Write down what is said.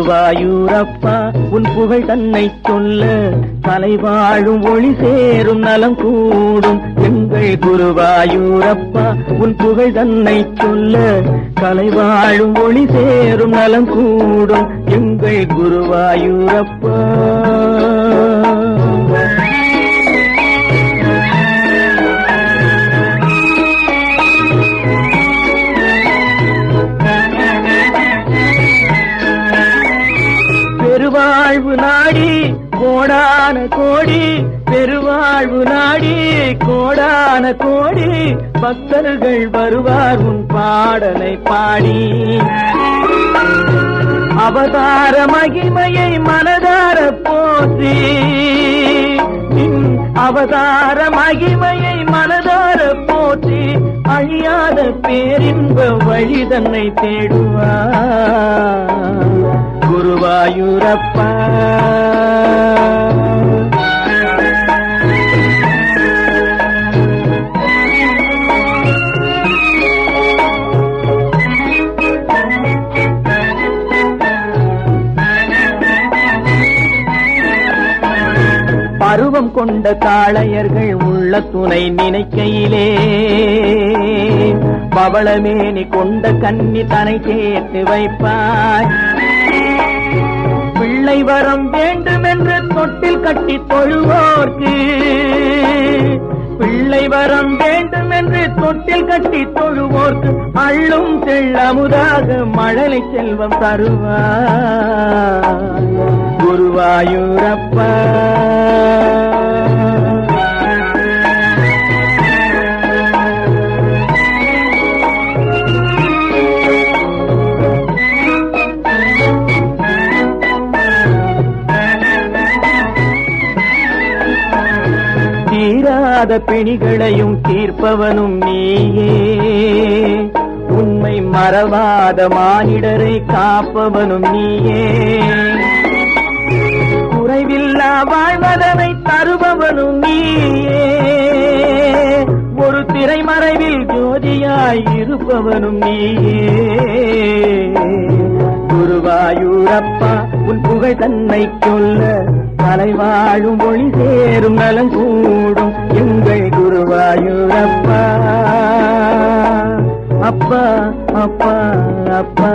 குருவாயூரப்பா உன் புகழ் தன்னை சொல்ல தலை வாழும் ஒளி சேரும் நலம் கூடும். எங்கள் குருவாயூரப்பா உன் புகழ் தன்னை சொல்ல கலை வாழும் ஒளி சேரும் நலம் கூடும். எங்கள் குருவாயூரப்பா பெருவாழ்வு நாடி கோடான கோடி, பெருவாழ்வு நாடி கோடான கோடி பக்தர்கள் வருவார் உன் பாடலை பாடி. அவதார மகிமையை மனதார போற்றி, அவதார மகிமையை மனதார போற்றி அழியாத பேரின்ப வழி தன்னை தேடுவார் குருவாயூரப்பா. பருவம் கொண்ட காளையர்கள் உள்ள துணை நினைக்கையிலே பவளமேனி கொண்ட கன்னி தனை சேர்த்து வைப்பாய். பிள்ளை வரம் வேண்டுமென்று தொட்டில் கட்டி தொழுவோர்க்கு, பிள்ளை வரம் வேண்டுமென்று தொட்டில் கட்டி தொழுவோர்க்கு அள்ளும் செல்லமுதாக மழலை செல்வம் தருவார் குருவாயூரப்பா. தீராத பிணிகளையும் தீர்ப்பவனும் நீயே, உண்மை மறவாத மானிடரை காப்பவனும் நீயே, குறைவில்லா வாழ்வதனை தருபவனும் நீயே, ஒரு திரைமறைவில் ஜோதியாய் இருப்பவனும் நீயே குருவாயூரப்பா. உன் புகழ் தன்னை சொல்ல தலை வாழும் ஒளி சேரும் நலம் கூடும். எங்கள் குருவாயூரப்பா அப்பா அப்பா அப்பா.